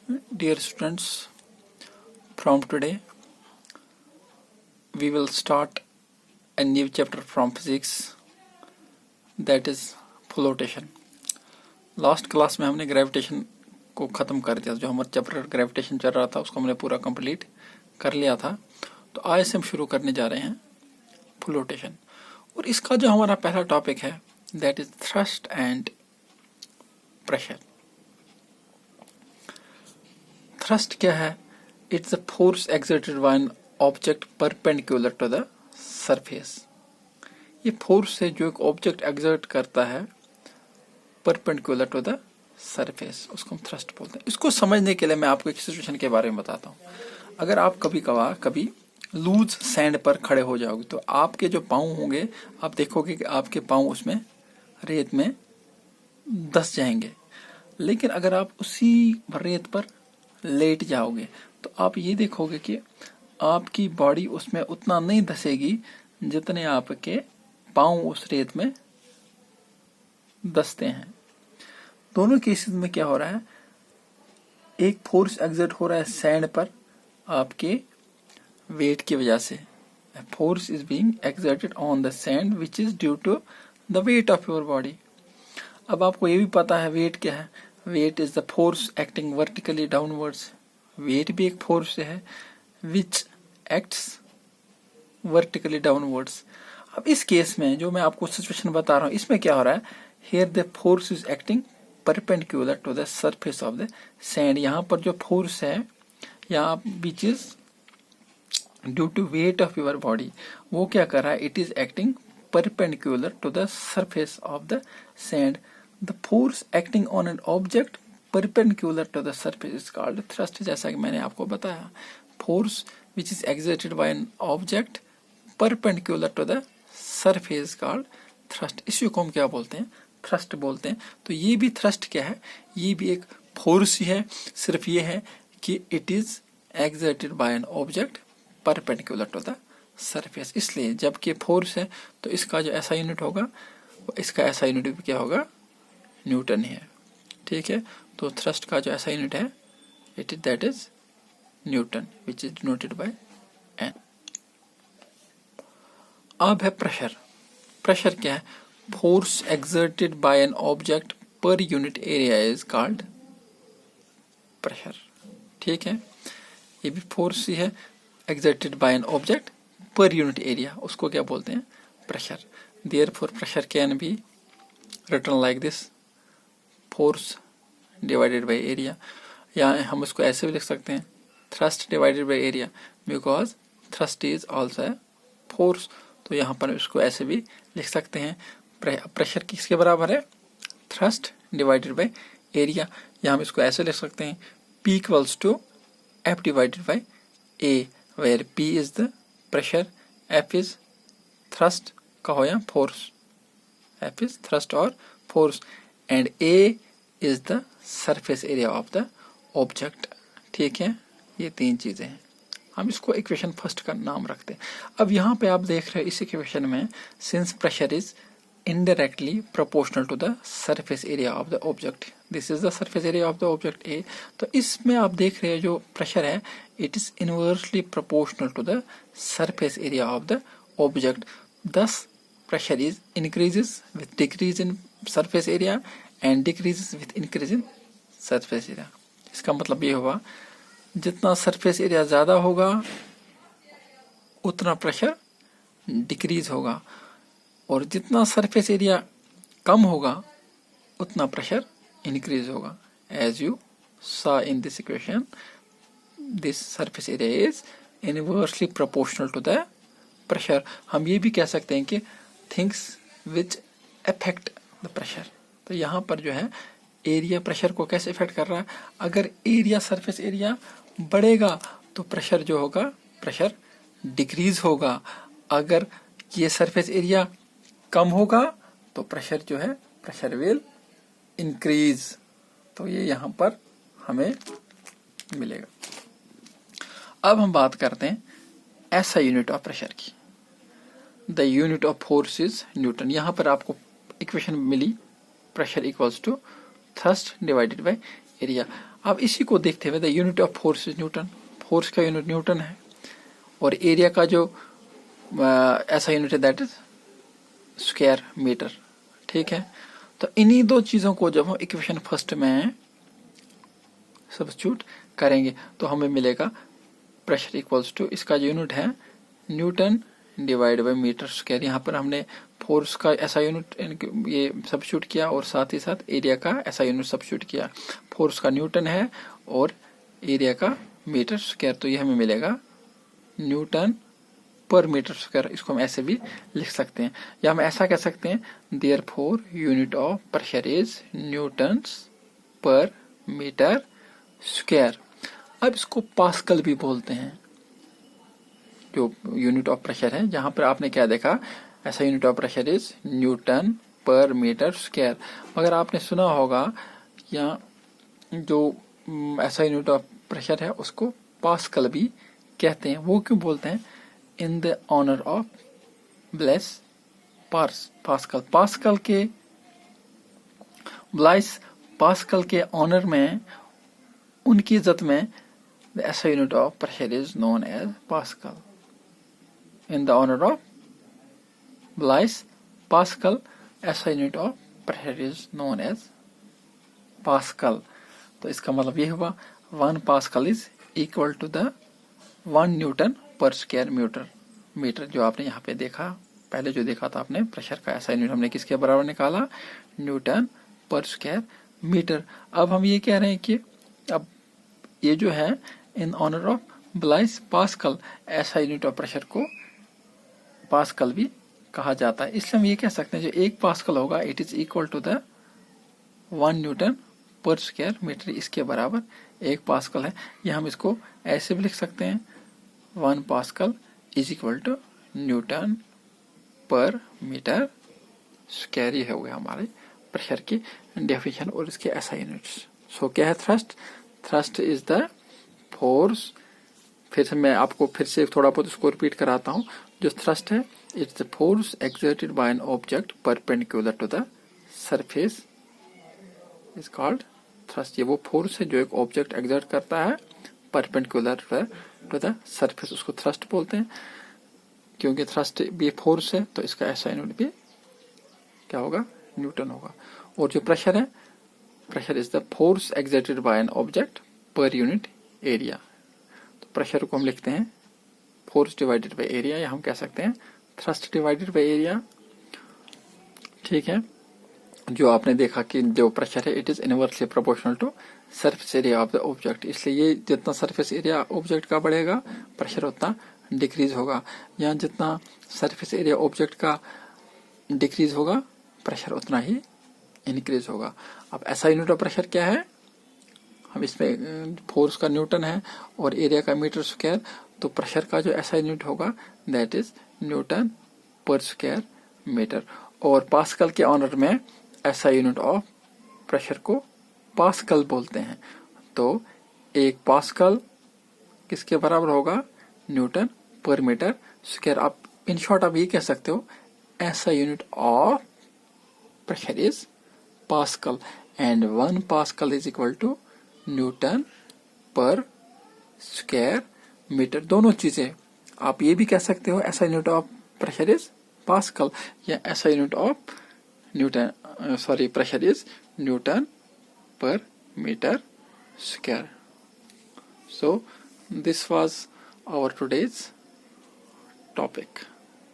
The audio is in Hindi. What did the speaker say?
Dear students, from today we will start a new chapter from physics, that is flotation. Last class में हमने ग्रेविटेशन को ख़त्म कर दिया, जो हमारा चैप्टर ग्रेविटेशन चल रहा था उसको हमने पूरा कंप्लीट कर लिया था। तो आज से हम शुरू करने जा रहे हैं फ्लोटेशन, और इसका जो हमारा पहला टॉपिक है that is thrust and pressure. Thrust क्या है? It's a force exerted by an object perpendicular to the surface. ये फोर्स है जो एक ऑब्जेक्ट एक्सर्ट करता है परपेंडिकुलर टू द सरफेस, उसको हम थ्रस्ट बोलते हैं। इसको समझने के लिए मैं आपको एक सिचुएशन के बारे में बताता हूँ। अगर आप कभी लूज सैंड पर खड़े हो जाओगे तो आपके जो पाँव होंगे, आप देखोगे कि आपके पाँव उसमें रेत में धंस जाएंगे। लेकिन अगर आप उसी रेत पर लेट जाओगे तो आप ये देखोगे कि आपकी बॉडी उसमें उतना नहीं धंसेगी जितने आपके पाँव उस रेत में धंसते हैं। दोनों केसेस में क्या हो रहा है, एक फोर्स एक्सर्ट हो रहा है सैंड पर आपके वेट की वजह से। Force is being exerted on the sand which is due to the weight of your body. अब आपको ये भी पता है वेट क्या है। Weight is the force acting vertically downwards. Weight भी एक फोर्स है विच एक्ट्स वर्टिकली डाउनवर्ड्स। अब इस केस में जो मैं आपको सिचुएशन बता रहा हूँ, इसमें क्या हो रहा है, here the force is acting perpendicular to the surface of the sand. यहाँ पर जो फोर्स है यहाँ which is due to weight of your body, वो क्या कर रहा है, it is acting perpendicular to the surface of the sand. The force acting on an object perpendicular to the surface is called thrust. जैसा कि मैंने आपको बताया, force which is exerted by an object perpendicular to the surface called thrust. इसी को हम क्या बोलते हैं, थ्रस्ट बोलते हैं। तो ये भी थ्रस्ट क्या है, ये भी एक फोर्स ही है, सिर्फ ये है कि it is exerted by an object perpendicular to the surface. इसलिए जबकि फोर्स है तो इसका जो ऐसा यूनिट होगा, इसका ऐसा यूनिट भी क्या होगा, न्यूटन ही है। ठीक है, तो थ्रस्ट का जो ऐसा यूनिट है it is that is newton which is denoted by N. अब है प्रेशर। प्रेशर क्या है, force exerted by an object per unit area is called pressure. ठीक है, ये भी फोर्स ही है exerted by an object per unit area, उसको क्या बोलते हैं, pressure. Therefore pressure can be written like this, force divided by area. या हम इसको ऐसे भी लिख सकते हैं, thrust divided by area, because thrust is also a force. तो यहाँ पर इसको ऐसे भी लिख सकते हैं। प्रेशर किसके बराबर है, थ्रस्ट डिवाइडेड बाय एरिया। या हम इसको ऐसे लिख सकते हैं, P equals to F divided by A, where P is the pressure, F is thrust का हो या फोर्स, F इज थ्रस्ट और force, and A is the surface area of the object. ठीक है, ये तीन चीजें हैं। हम इसको इक्वेशन फर्स्ट का नाम रखते हैं। अब यहाँ पे आप देख रहे हो इस इक्वेशन में, since pressure is indirectly proportional to the surface area of the object, this is the surface area of the object A. तो इसमें आप देख रहे हो जो प्रेशर है it is inversely proportional to the surface area of the object. Thus pressure is increases with decrease in surface area and decreases with increase in surface area. इसका मतलब ये हुआ, जितना सरफेस एरिया ज़्यादा होगा उतना प्रेशर डिक्रीज होगा, और जितना सरफेस एरिया कम होगा उतना प्रेशर इंक्रीज होगा। As you saw in this equation, this surface area is inversely proportional to the pressure. हम ये भी कह सकते हैं कि things which affect the pressure। तो यहाँ पर जो है एरिया प्रेशर को कैसे इफेक्ट कर रहा है, अगर एरिया सरफेस एरिया बढ़ेगा तो प्रेशर जो होगा, प्रेशर डिक्रीज होगा। अगर ये सरफेस एरिया कम होगा तो प्रेशर जो है, प्रेशर विल इंक्रीज। तो ये यहाँ पर हमें मिलेगा। अब हम बात करते हैं ऐसा यूनिट ऑफ प्रेशर की, the unit of force is newton. यहाँ पर आपको इक्वेशन मिली, pressure equals to thrust divided by area. अब इसी को देखते हुए the unit of force is newton, force का यूनिट न्यूटन है और एरिया का जो ऐसा यूनिट है दैट इज स्क्वायर मीटर। ठीक है, तो इन्हीं दो चीजों को जब हम इक्वेशन फर्स्ट में सब्स्टिट्यूट करेंगे तो हमें मिलेगा प्रेशर इक्वल्स टू, इसका जो यूनिट है newton divide by metre square. यहाँ पर हमने फोर्स का ऐसा यूनिट ये सब्स्टिट्यूट किया और साथ ही साथ एरिया का ऐसा यूनिट सब्स्टिट्यूट किया। फोर्स का न्यूटन है और एरिया का मीटर स्क्वायर, तो ये हमें मिलेगा न्यूटन पर मीटर स्क्वायर। इसको हम ऐसे भी लिख सकते हैं या हम ऐसा कह सकते हैं therefore unit of pressure is Newton's पर मीटर स्क्वायर। अब इसको पास्कल भी बोलते हैं, जो यूनिट ऑफ प्रेशर है। जहां पर आपने क्या देखा, ऐसा unit of pressure is newton per metre square. मगर आपने सुना होगा या जो ऐसा यूनिट ऑफ प्रेशर है उसको पास्कल भी कहते हैं। वो क्यों बोलते हैं? In the honour of Blaise Pascal, Pascal के ब्लाइस पास्कल के ऑनर में, उनकी इज्जत में the SI unit of pressure is known as Pascal. In the honor of Blaise Pascal, SI unit of pressure is known as Pascal. तो इसका मतलब ये हुआ 1 Pascal is equal to the 1 Newton per square metre. जो आपने यहाँ पे देखा, पहले जो देखा था आपने प्रेशर का ऐसा यूनिट हमने किसके बराबर निकाला, न्यूटन पर स्क्वायर मीटर। अब हम ये कह रहे हैं कि अब ये जो है in honour of Blaise Pascal, ऐसा यूनिट ऑफ प्रेशर को पास्कल भी कहा जाता है। इसलिए हम ये कह सकते हैं जो 1 पास्कल होगा it is equal to the 1 newton per square metre, इसके बराबर 1 पास्कल है। या हम इसको ऐसे भी लिख सकते हैं 1 pascal is equal to newton per metre square. ये हो गया हमारे प्रेशर की डेफिनेशन और इसके ऐसा यूनिट्स। सो क्या है thrust? Thrust is the force, फिर से मैं आपको फिर से थोड़ा बहुत इसको रिपीट कराता हूँ। जो थ्रस्ट है it's the force exerted by an object perpendicular to the surface is called thrust. ये वो फोर्स है जो एक ऑब्जेक्ट एक्सर्ट करता है परपेंडिकुलर टू द सरफेस, उसको थ्रस्ट बोलते हैं। क्योंकि थ्रस्ट भी फोर्स है तो इसका ऐसा यूनिट भी क्या होगा, न्यूटन होगा। और जो प्रेशर है, pressure is the force exerted by an object per unit area. तो प्रेशर को हम लिखते हैं फोर्स डिवाइडेड बाय एरिया, या हम कह सकते हैं थ्रस्ट डिवाइडेड बाय एरिया। ठीक है, जो आपने देखा कि जो प्रेशर है it is inversely proportional to surface area of the object. इसलिए ये जितना सरफेस एरिया ऑब्जेक्ट का बढ़ेगा प्रेशर उतना डिक्रीज होगा, या जितना सरफेस एरिया ऑब्जेक्ट का डिक्रीज होगा प्रेशर उतना ही इंक्रीज होगा। अब ऐसा यूनिट ऑफ प्रेशर क्या है, हम इसमें फोर्स का न्यूटन है और एरिया का मीटर स्क्वायर, तो प्रेशर का जो ऐसा यूनिट होगा that is newton per square metre. और पास्कल के ऑनर में ऐसा यूनिट ऑफ प्रेशर को पास्कल बोलते हैं। तो 1 पास्कल किसके बराबर होगा, न्यूटन पर मीटर स्क्वायर। आप इन शॉर्ट आप ये कह सकते हो ऐसा unit of pressure is pascal and 1 pascal is equal to newton per square metre. दोनों चीजें आप ये भी कह सकते हो ऐसा unit of pressure is pascal, या ऐसा unit of newton pressure is newton per metre square. So this was our today's topic.